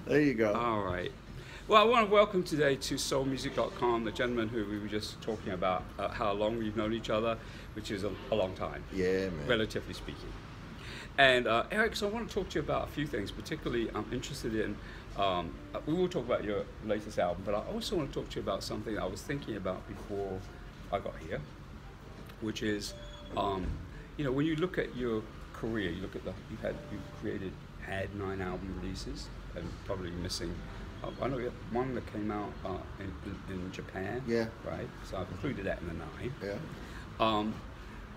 There you go. All right. Well, I want to welcome today to soulmusic.com the gentleman who we were just talking about how long we've known each other, which is a long time. Yeah, man. Relatively speaking. And Eric, so I want to talk to you about a few things. Particularly, I'm interested in, we will talk about your latest album, but I also want to talk to you about something I was thinking about before I got here, which is, when you look at your career, you look at you've had 9 album releases, and probably missing. I know you have one that came out in Japan. Yeah. Right. So I've included that in the 9. Yeah.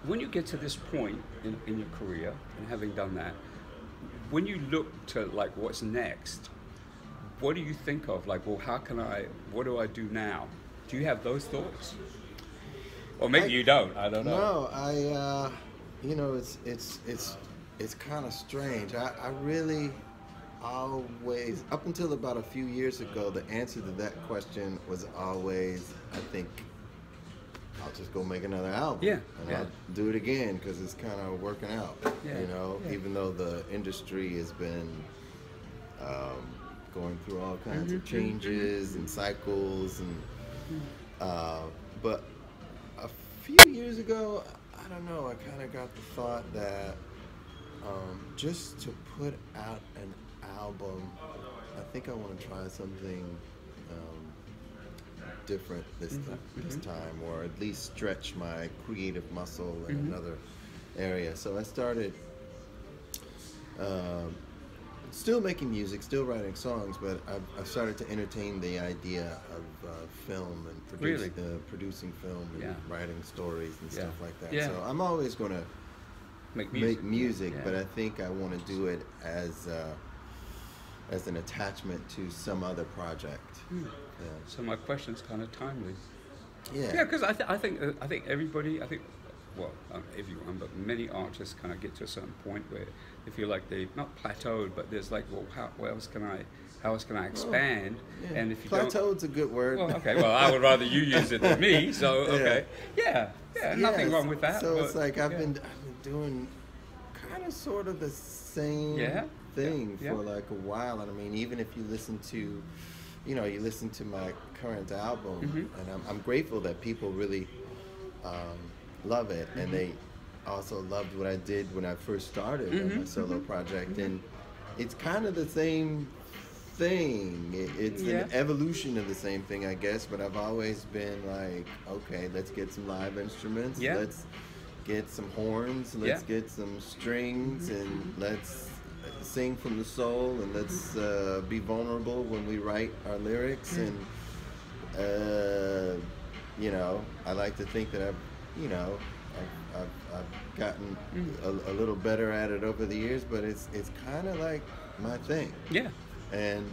When you get to this point in your career, and having done that, when you look to like what's next, what do you think of? Like, well, what do I do now? Do you have those thoughts? Or maybe you don't. I don't know. No, it's kind of strange. I really always, up until about a few years ago, the answer to that question was always, I think, I'll just go make another album. Yeah. And I'll do it again because it's kind of working out. Yeah. Even though the industry has been going through all kinds of changes and cycles, but a few years ago, I don't know, I kind of got the thought that just to put out an album, I think I want to try something different this time, or at least stretch my creative muscle in another area. So I started still making music, still writing songs, but I've started to entertain the idea of film and producing film and writing stories and stuff like that. Yeah. So I'm always going to make music, Yeah. but I think I want to do it as an attachment to some other project. Yeah. So my question's kind of timely. Yeah. Yeah, because I think everybody, everyone, but many artists kind of get to a certain point where they feel like they've not plateaued, but there's like, well, how else can I expand? Yeah. And if you Plateaued's a good word. well, okay, well, I would rather you use it than me. So okay, yeah, nothing wrong with that. So but, it's like I've been doing kind of sort of the same thing for like a while, and I mean, even if you listen to, you listen to my current album, and I'm grateful that people really love it, and they also loved what I did when I first started on my solo project, and it's kind of the same thing. It's an evolution of the same thing, I guess, but I've always been like, okay, let's get some live instruments, let's get some horns, let's get some strings, and let's sing from the soul, and let's be vulnerable when we write our lyrics, and I like to think that I've gotten a little better at it over the years, but it's kind of like my thing. Yeah. And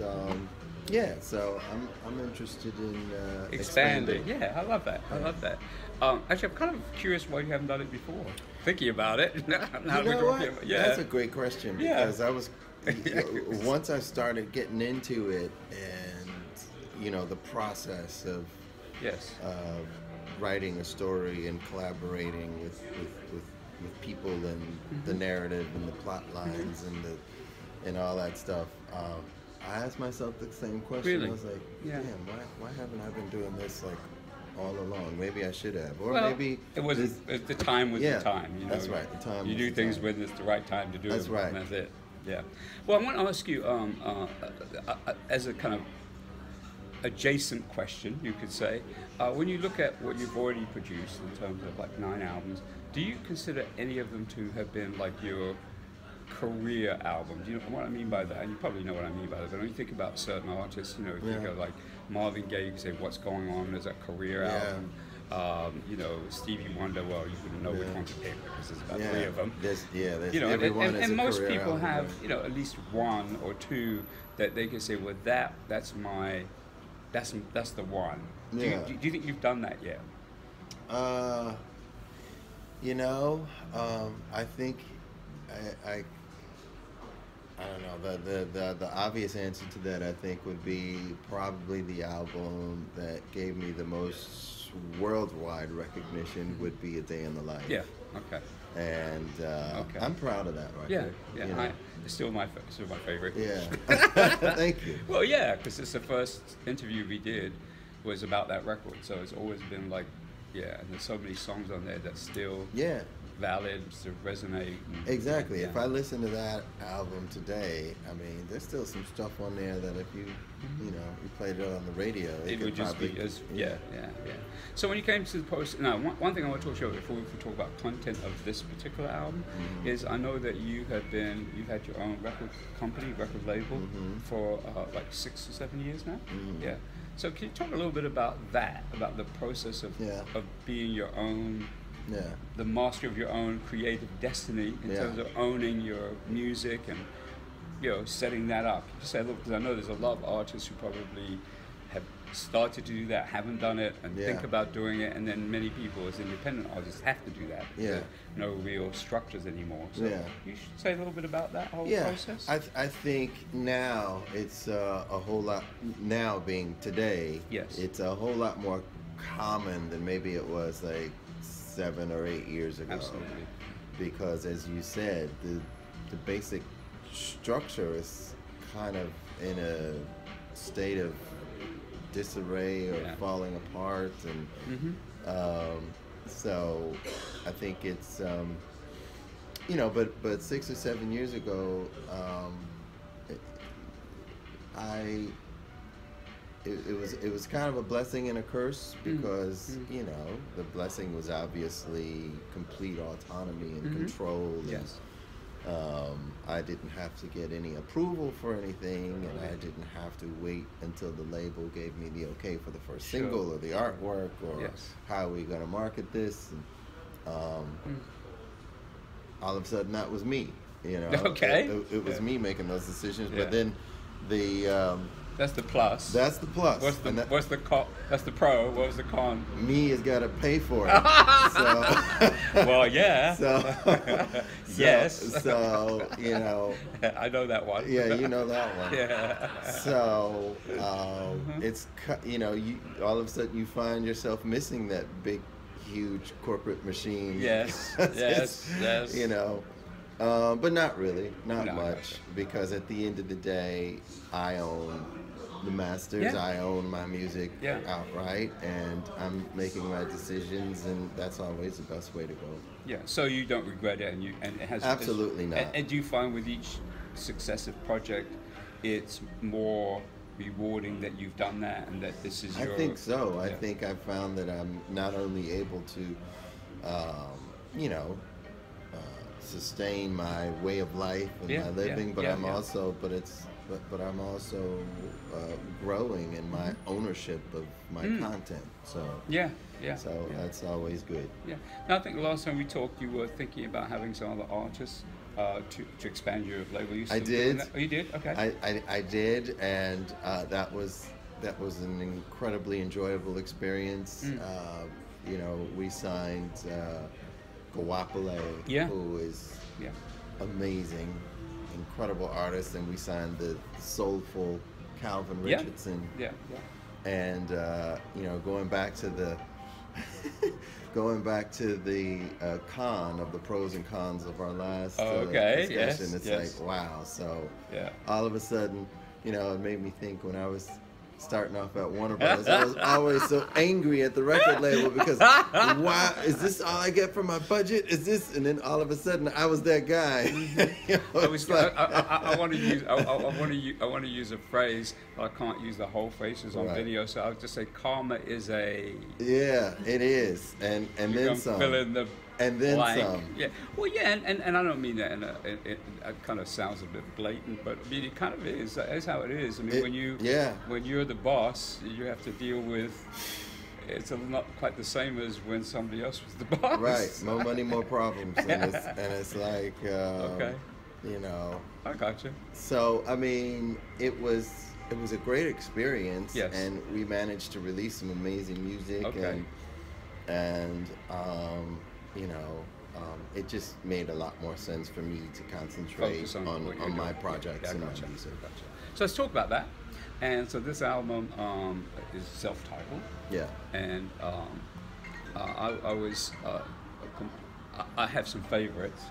so I'm interested in expanding. Yeah, I love that. I love that. Actually, I'm kind of curious why you haven't done it before. Thinking about it. That's a great question, because I was once I started getting into it, and the process of writing a story and collaborating with people and the narrative and the plot lines and all that stuff. I asked myself the same question. Really? I was like, damn, why haven't I been doing this like all along? Maybe I should have, or maybe it was the time was the time. That's right. The time. You do things when it's the right time to do that's it. Right. And that's it. Yeah. Well, I want to ask you as a kind of adjacent question, you could say, when you look at what you've already produced in terms of like 9 albums, do you consider any of them to have been like your career album? Do you know what I mean by that? And you probably know what I mean by that. But when you think about certain artists, you think of like Marvin Gaye, you can say What's Going On as a career album. Stevie Wonder, well, you wouldn't know which one to pick because there's about 3 of them. Everyone and most people album, have, at least 1 or 2 that they can say, well, that's the one. Do you think you've done that yet? I think I don't know. The obvious answer to that, I think, would be probably the album that gave me the most worldwide recognition would be A Day in the Life. Yeah. Okay. and I'm proud of that record. Yeah, you know? It's still my favorite. Yeah, thank you. Well, yeah, because it's the first interview we did was about that record, so it's always been like, and there's so many songs on there that still valid, to resonate. Exactly. If I listen to that album today, I mean, there's still some stuff on there that if you played it on the radio, it would just be as So when you came to the post, now one thing I want to talk to you about before we talk about content of this particular album is I know that you've had your own record company, record label for like 6 or 7 years now. Yeah. So can you talk a little bit about that, about the process of being your own, the master of your own creative destiny in terms of owning your music and setting that up? Just say, look, because I know there's a lot of artists who probably have started to do that, haven't done it, and think about doing it, and then many people as independent artists have to do that. Yeah. No real structures anymore. So you should say a little bit about that whole process. I think now it's a whole lot, now being today, it's a whole lot more common than maybe it was like 7 or 8 years ago. Absolutely. Because as you said, the basic structure is kind of in a state of disarray or falling apart, and so I think it's but 6 or 7 years ago, it was kind of a blessing and a curse, because the blessing was obviously complete autonomy and control. I didn't have to get any approval for anything, and I didn't have to wait until the label gave me the okay for the first single or the artwork or how are we going to market this. And, all of a sudden, that was me. It was me making those decisions. But then that's the plus. That's the plus. What's the that's the pro. What was the con? Me has got to pay for it. Well, yeah. Yes. So I know that one. Yeah, you know that one. So it's you all of a sudden you find yourself missing that big, huge corporate machine. Yes. But not really, not much, because at the end of the day, I own the masters. I own my music outright, and I'm making my decisions, and that's always the best way to go. Yeah. So you don't regret it, and it has absolutely not. And do you find with each successive project, it's more rewarding that you've done that, and that this is your? I think so. I think I've found that I'm not only able to, sustain my way of life and my living, but I'm also, but I'm also growing in my ownership of my content. So So that's always good. Yeah. Now, I think the last time we talked, you were thinking about having some other artists to expand your label. I did. Oh, you did? Okay. I did, and that was an incredibly enjoyable experience. We signed Kawapale, who is amazing, incredible artist, and we signed the soulful Calvin Richardson. And going back to the con of the pros and cons of our last discussion, it's like, wow. So all of a sudden, it made me think when I was starting off at Warner Brothers, I was always so angry at the record label because why is this all I get for my budget? Is this? And then all of a sudden, I was that guy. I want to use a phrase, but I can't use the whole phrase. It's on video, so I'll just say karma is a. Yeah, it is, and then some. Fill in the. And then blank. some. Yeah. Well, yeah, and I don't mean that it kind of sounds a bit blatant, but I mean it kind of is. That's how it is. I mean, when you're the boss, you have to deal with. It's not quite the same as when somebody else was the boss. Right. More money, more problems, and it's like. Okay. I gotcha. So I mean, it was a great experience, and we managed to release some amazing music, and it just made a lot more sense for me to concentrate on my projects and my music. So let's talk about that. And so this album is self-titled. Yeah. And I have some favorites.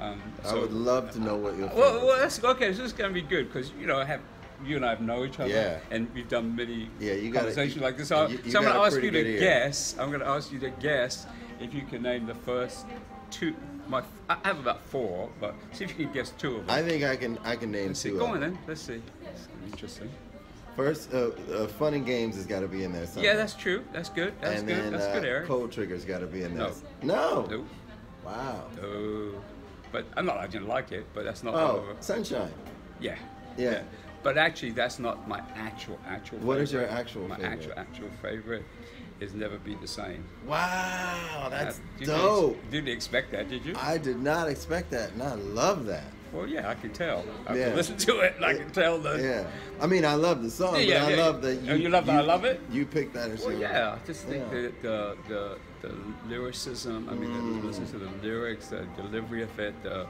I would love to know what your well, that's okay. So this is going to be good because you and I have know each other, yeah. and we've done many conversations like this. So, you I'm going to ask you to ear. guess. I'm going to ask you to guess if you can name the first two. I have about four, but see if you can guess two of them. I think I can name Let's two. Go on then. Let's see. It's interesting. First, Fun and Games has got to be in there somewhere. Yeah, that's true. That's good. That's good. Then, that's good, Eric. Cold Trigger's got to be in there. No. No. Wow. No. But I didn't like it, but that's not. Oh, Sunshine. Yeah. Yeah. But actually, that's not my actual favorite. What is your actual my favorite? My actual favorite is Never Be the Same. Wow, that's dope. Didn't expect that, did you? I did not expect that, and I love that. Well, yeah, I can tell. I can listen to it, and I can tell that. Yeah. I mean, I love the song, but I love that you... you love that I love it? You picked that as well, yeah, I just think that the lyricism, I mean, listen to the lyrics, the delivery of it, the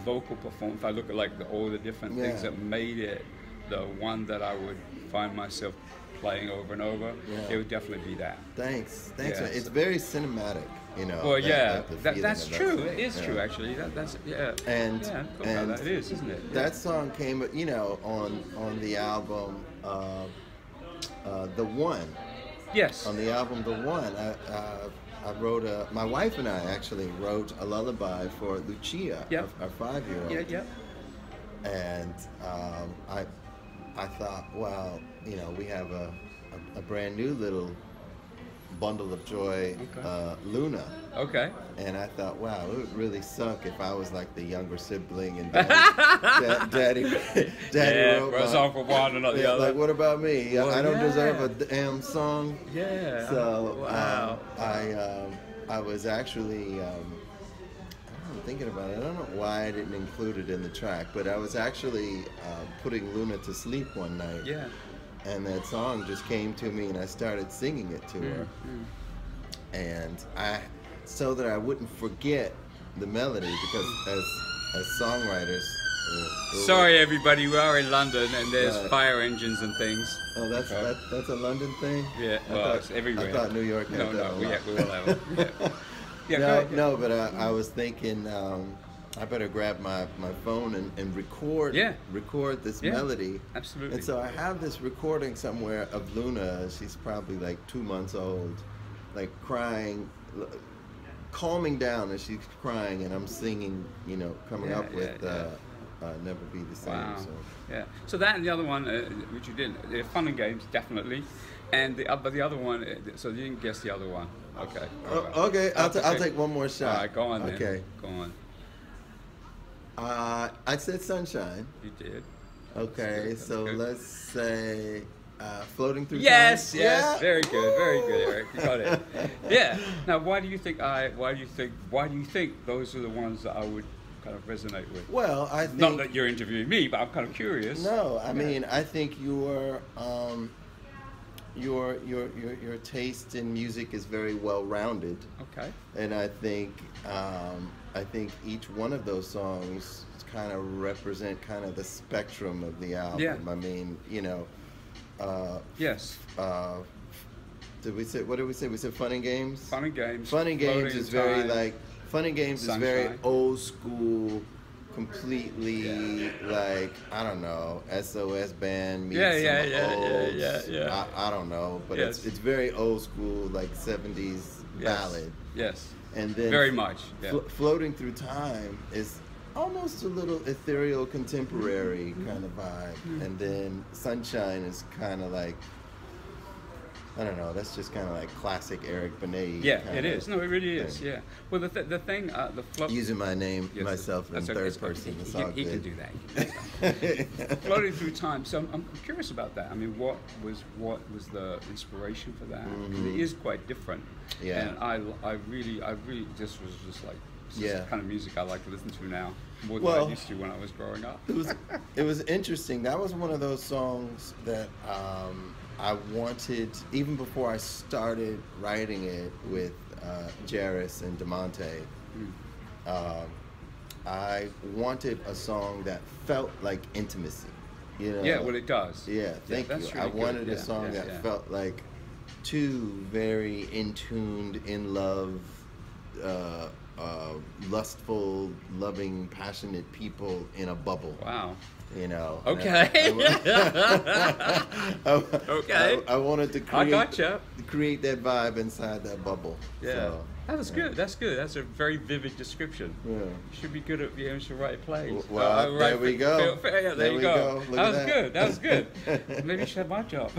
vocal performance. If I look at all the different things that made it the one that I would find myself playing over and over, it would definitely be that. Thanks. Yeah, it's very cinematic, Well, that's true. It is true, actually. That's And that is, isn't it? That song came, on the album, The One. Yes. On the album, The One, I wrote my wife and I actually wrote a lullaby for Lucia, our 5-year-old. Yeah. And I thought, well, we have a brand new little bundle of joy, Luna. Okay. And I thought, wow, it would really suck if I was like the younger sibling and daddy wrote a song for one and not the other. Like, what about me? Well, I don't deserve a damn song. Yeah. So wow. I was actually I'm thinking about it. I don't know why I didn't include it in the track, but I was actually putting Luna to sleep one night. Yeah. And that song just came to me, and I started singing it to her. And so that I wouldn't forget the melody, because as songwriters. Sorry, everybody. We are in London, and there's fire engines and things. Oh, that's a London thing. Yeah, it's everywhere. I thought New York had that. We will have it. But I was thinking I better grab my phone and record this melody. Absolutely. And so I have this recording somewhere of Luna. She's probably like 2 months old, like crying, calming down as she's crying, and I'm singing, coming up with Never Be the Same. Wow. So. Yeah. So that and the other one, which you didn't, Fun and Games, definitely. And the other one, so you didn't guess the other one. Okay. Right. Okay, I'll take one more shot. All right, go on then. Okay. Go on. I said Sunshine. You did. Okay, so let's say Floating Through Time. Yes. Very good, Eric. You got it. Yeah. Now, why do you think those are the ones that I would kind of resonate with? Well, I think, not that you're interviewing me, but I'm kind of curious. No, I mean, I think your taste in music is very well rounded. Okay. And I think each one of those songs kind of represent kind of the spectrum of the album. Yeah. I mean, yes. What did we say? We said Fun and Games? Fun and Games. Fun and Games is very Fun and Games Sunshine. is very old school, completely like, I don't know, SOS band meets Yeah. I don't know, but it's very old school, like 70s ballad. Yes. And then very much. Yeah. Floating Through Time is almost a little ethereal, contemporary kind of vibe. And then Sunshine is kind of like, I don't know, that's just kind of like classic Eric Benet. Yeah, it is. No, it really is. Yeah. Well, the thing, using my name, myself in third person. He can do that. Floating Through Time. So I'm curious about that. I mean, what was the inspiration for that? It is quite different. Yeah. And I really just was just like, the kind of music I like to listen to now more than I used to when I was growing up. It was interesting. That was one of those songs that I wanted, even before I started writing it with Jairus and DeMonte. I wanted a song that felt like intimacy. Yeah, well, it does. Yeah, thank you. Really I wanted a song that felt like two very in-tuned, in love lustful, loving, passionate people in a bubble. Wow. You know. Okay. Okay. I wanted to create that vibe inside that bubble. Yeah. So, that's good. That's good. That's a very vivid description. Yeah. You should be good at being able to write plays. Well, there we go. There you go. That was good. That was good. Maybe you should have my job.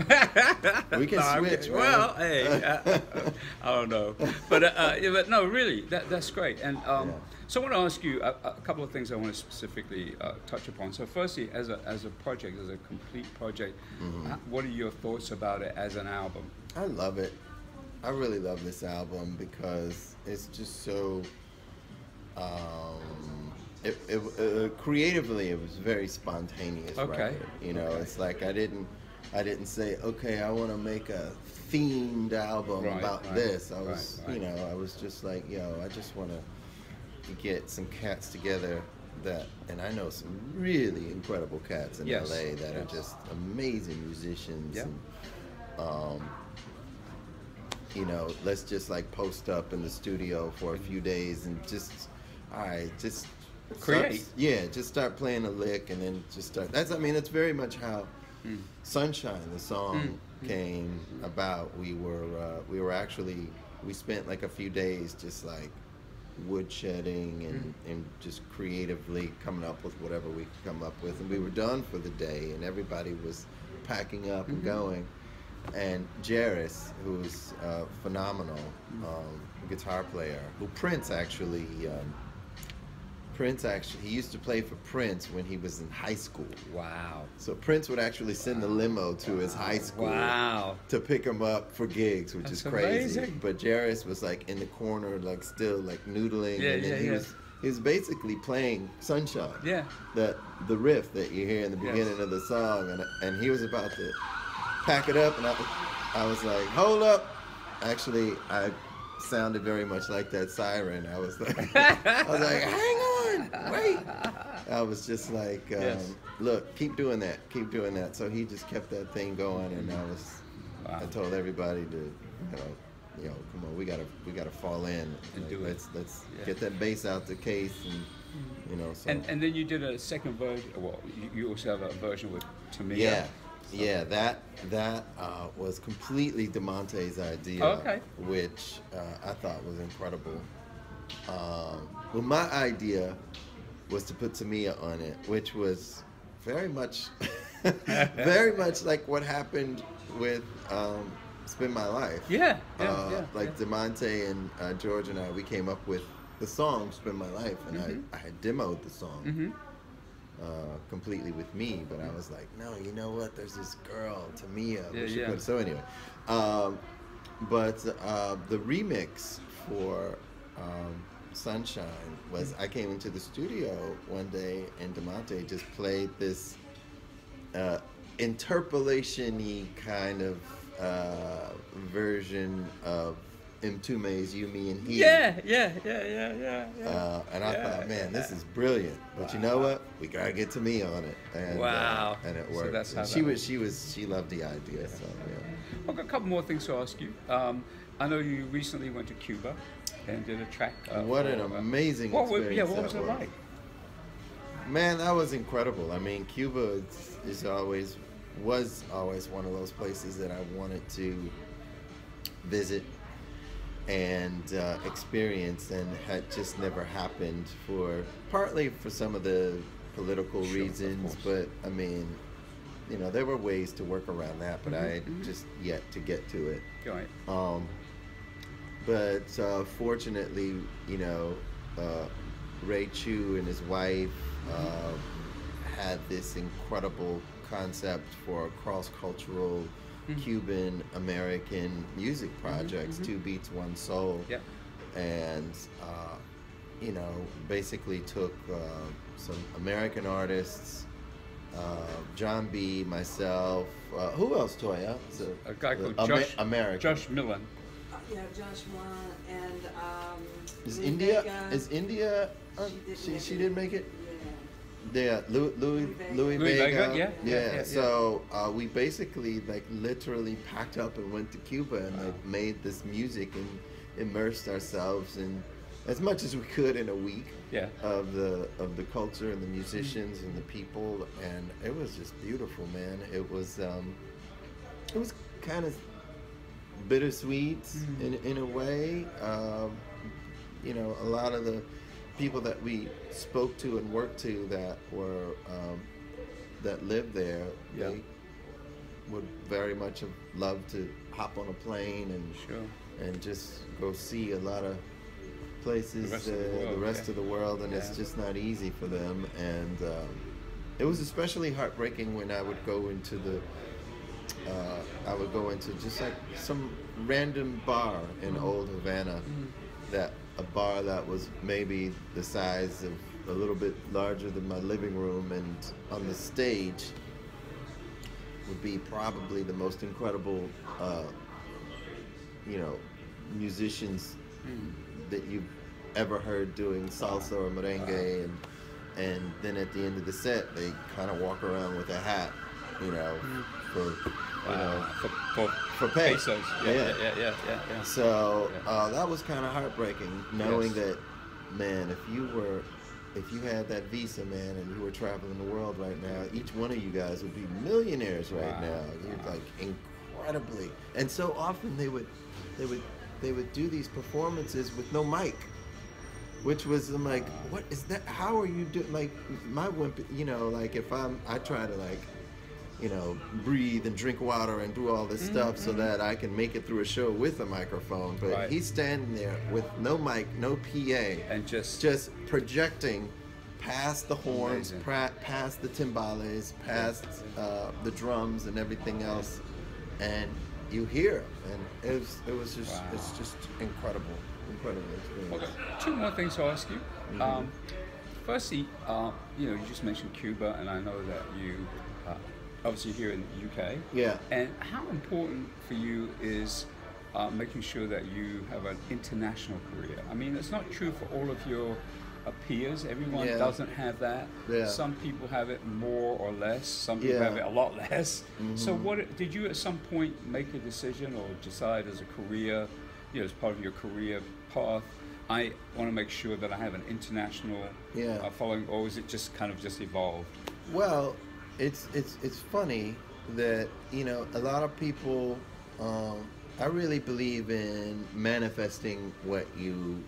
We can switch. Well, hey, I don't know, but no, really, that's great. And so I want to ask you a couple of things I want to specifically touch upon. So firstly, as a project, as a complete project, what are your thoughts about it as an album? I love it. I really love this album because it's just so creatively it was very spontaneous. Okay. Record. You know, it's like I didn't say, okay, I want to make a themed album about this. I was you know, I was just like, yo, I just want to get some cats together and I know some really incredible cats in LA that are just amazing musicians. Yeah. And, you know, let's just like post up in the studio for a few days and just create. Just start playing a lick and then just start. That's very much how Sunshine, the song, came about. We spent like a few days just like woodshedding and just creatively coming up with whatever we could come up with, and we were done for the day and everybody was packing up and going. And Jairus, who's a phenomenal guitar player, who Prince actually, he used to play for Prince when he was in high school. Wow. So Prince would actually send the limo to his high school to pick him up for gigs, which is crazy. Amazing. But Jairus was like in the corner, like still like noodling, and then he was basically playing Sunshine. Yeah. The riff that you hear in the beginning of the song, and he was about to pack it up, and I was like, hold up. Actually, I sounded very much like that siren. I was like, hang on, wait. I was just like, look, keep doing that. So he just kept that thing going, and I told everybody to, you know, come on, we gotta fall in and do it. Let's get that bass out the case, and you know. So. And then you did a second version. Well, you also have a version with Tamia. Yeah. Yeah, that was completely DeMonte's idea, which I thought was incredible. Well, my idea was to put Tamia on it, which was very much like what happened with Spend My Life. Like DeMonte and George and I, we came up with the song Spend My Life, and I had demoed the song. Completely with me, but I was like, no, you know what? There's this girl, Tamia. So anyway, but the remix for Sunshine was I came into the studio one day and DeMonte just played this interpolation-y kind of version of Mtume's You, Me, and He. Yeah. And I thought, man, this is brilliant. But you know what? We gotta get Tamia on it. And, and it worked. So that's how she loved the idea. So I've got a couple more things to ask you. I know you recently went to Cuba and did a track. What an amazing experience! What was it like? Man, that was incredible. I mean, Cuba was always one of those places that I wanted to visit and experience, and had just never happened partly for some of the political reasons, but I mean, you know, there were ways to work around that, but I had just yet to get to it. Right. But fortunately, you know, Ray Chu and his wife had this incredible concept for a cross-cultural Cuban American music projects, Two Beats, One Soul, and you know, basically took some American artists, John B, myself, who else, Toya? A guy called Josh Millen. Yeah, Josh Millen, and is Vega. India? She didn't make it. Yeah, Louis Vega. Yeah. So we basically like literally packed up and went to Cuba and like made this music and immersed ourselves in as much as we could in a week. Yeah. Of the culture and the musicians and the people, and it was just beautiful, man. It was kind of bittersweet in a way. You know, a lot of the people that we spoke to and worked to that were that lived there, they would very much have loved to hop on a plane and just go see a lot of places, the rest of the world, and it's just not easy for them. And it was especially heartbreaking when I would go into just like some random bar in Old Havana, that a bar that was maybe the size of a little bit larger than my living room, and on the stage would be probably the most incredible you know, musicians that you've ever heard doing salsa or merengue, and then at the end of the set they kind of walk around with a hat, you know, for pay. Pesos. Yeah. So that was kind of heartbreaking, knowing that, man, if you had that visa, man, and you were traveling the world right now, each one of you guys would be millionaires right now. You're like incredibly, and so often they would do these performances with no mic, which was, I'm like, what is that? How are you doing? Like, my wimp, you know, like if I try to, like, you know, breathe and drink water and do all this stuff so that I can make it through a show with a microphone, but he's standing there with no mic, no PA, and just projecting past the horns, past the timbales, past the drums and everything else, and you hear, and it was just it's just incredible experience. Okay. Two more things to ask you. Firstly, you know, you just mentioned Cuba, and I know that you obviously here in the UK. Yeah. And how important for you is making sure that you have an international career? I mean, it's not true for all of your peers. Everyone doesn't have that. Yeah. Some people have it more or less. Some people have it a lot less. So what did you at some point make a decision or decide as a career, you know, as part of your career path, I want to make sure that I have an international following, or is it just kind of just evolved? Well, it's funny that, you know, a lot of people, I really believe in manifesting what you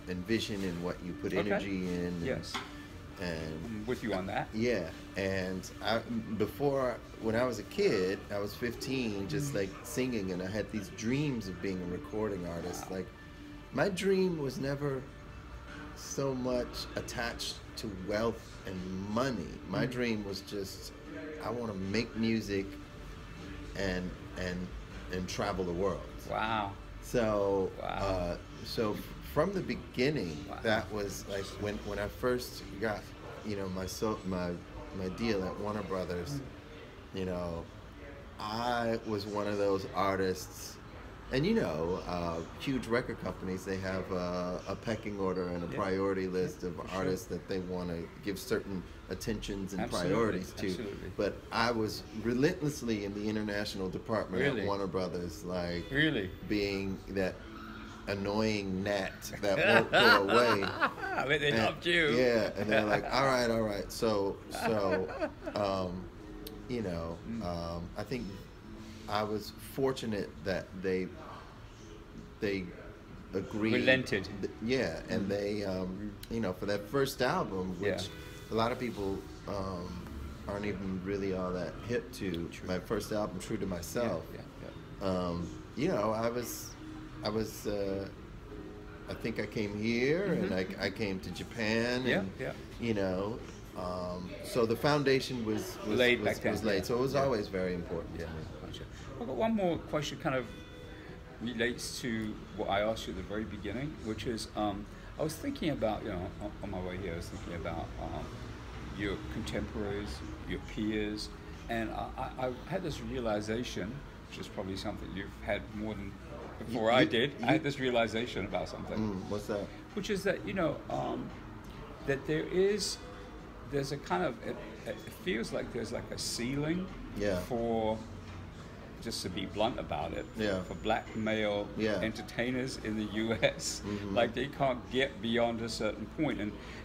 envision and what you put energy in. Yes. And I'm with you on that. Yeah. And when I was a kid, I was 15, just like singing, and I had these dreams of being a recording artist. Like, my dream was never so much attached to wealth and money. My dream was just, I want to make music and travel the world. Wow. So so from the beginning, that was like when I first got, you know, my deal at Warner Brothers, you know, I was one of those artists. And, you know, huge record companies, they have a pecking order and a priority list of artists that they want to give certain attentions and priorities to. Absolutely. But I was relentlessly in the international department at Warner Brothers, like being that annoying gnat that won't go away. But they loved you. Yeah, and they're like, all right. So you know, I think I was fortunate that they agreed. Relented. And they, you know, for that first album, which a lot of people aren't even really all that hip to. True. My first album, True to Myself. You know, I was. I think I came here, and I came to Japan, and you know. So the foundation was laid. So it was always very important to me. Gotcha. I've got one more question, kind of relates to what I asked you at the very beginning, which is I was thinking about, you know, on my way here, I was thinking about your contemporaries, your peers, and I had this realization, which is probably something you've had more than before I did. I had this realization about something. What's that? Which is that, you know, that there's a kind of, it feels like there's like a ceiling for just to be blunt about it, Yeah. for black male Yeah. entertainers in the U.S., Mm-hmm. like they can't get beyond a certain point.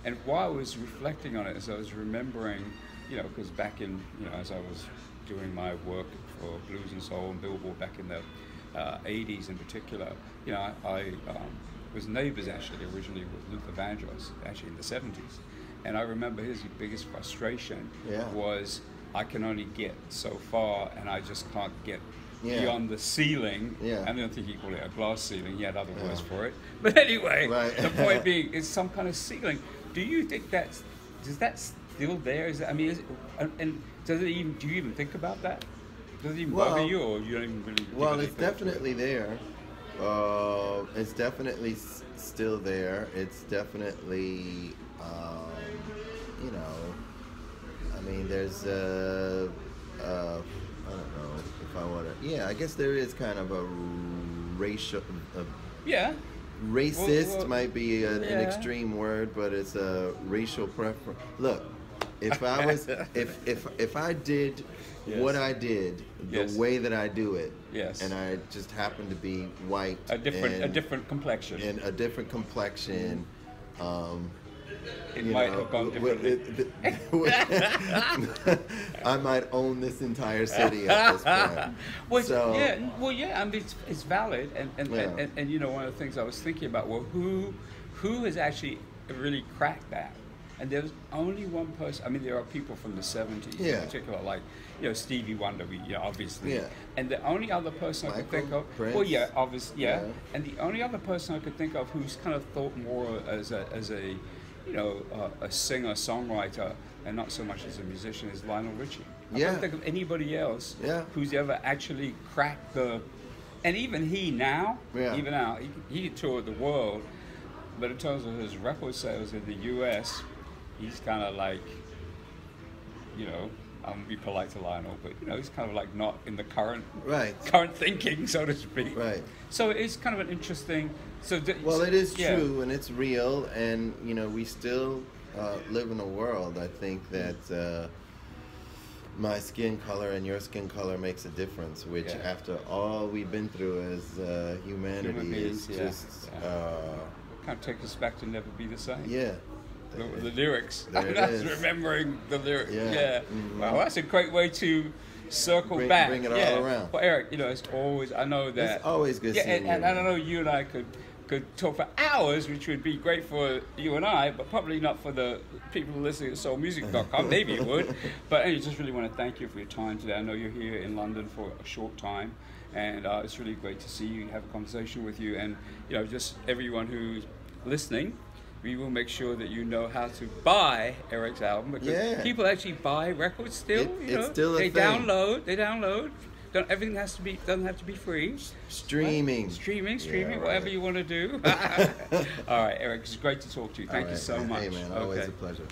And while I was reflecting on it, as I was remembering, you know, because back in, you know, as I was doing my work for Blues and Soul and Billboard back in the 80s in particular, you know, I was neighbors actually originally with Luther Vandross, actually in the 70s. And I remember his biggest frustration Yeah. was, I can only get so far and I just can't get Yeah. beyond the ceiling. Yeah. I don't think he called it a glass ceiling, he had other words for it. But anyway, Right. the point being, it's some kind of ceiling. Do you think is that still there? Is that, I mean, and does it even, do you even think about that? Does it even bother you, or you don't even really? Well, it's definitely there. It's definitely still there. It's definitely, you know, I mean, there's I don't know if I want to. Yeah, I guess there is kind of a racial. Yeah. Racist well, might be an yeah. extreme word, but it's a racial preference. Look, if I was, if I did Yes. what I did the Yes. way that I do it, Yes. and I just happened to be white, A different complexion. and a different complexion, It you might know, have gone differently. I might own this entire city at this point. Well, So, yeah. I mean, it's valid, Yeah. and you know, one of the things I was thinking about, well, who has actually really cracked that? And there's only one person. I mean, there are people from the '70s, Yeah. in particular, like, you know, Stevie Wonder, obviously. Yeah. And the only other person I could think of, Prince. well, yeah, obviously, yeah. Yeah. And the only other person I could think of who's kind of thought more as a you know, a singer-songwriter and not so much as a musician is Lionel Richie. I Yeah. can't think of anybody else Yeah. who's ever actually cracked the, and even he now, Yeah. even now, he toured the world, but in terms of his record sales in the U.S., he's kind of like, you know, I'm gonna be polite to Lionel, but you know, he's kind of like not in the current thinking, so to speak. Right. So it's kind of an interesting. Well, it is yeah. true, and it's real, and you know, we still live in a world. I think that my skin color and your skin color makes a difference. Which, Yeah. after all we've been through as humanity, Human beings, is yeah. just Kind of take us back to Never Be the Same. yeah. The lyrics. There it I was is. remembering the lyrics. Yeah. Yeah. Mhm. Wow, that's a great way to circle back. Bring it all yeah. around. Well, Eric, you know, it's always, I know that. It's always good Yeah, seeing and you. I know you and I could talk for hours, which would be great for you and I, but probably not for the people listening at soulmusic.com. Maybe it would. But anyway, just really want to thank you for your time today. I know you're here in London for a short time, and it's really great to see you, have a conversation with you, and you know, just everyone who's listening. We will make sure that you know how to buy Eric's album, because people actually buy records still. It's still a they thing. They download. Everything doesn't have to be free. Streaming. Right? Streaming, Yeah, right. whatever you want to do. All right, Eric, it's great to talk to you. Thank you so much. Hey, man, always a pleasure.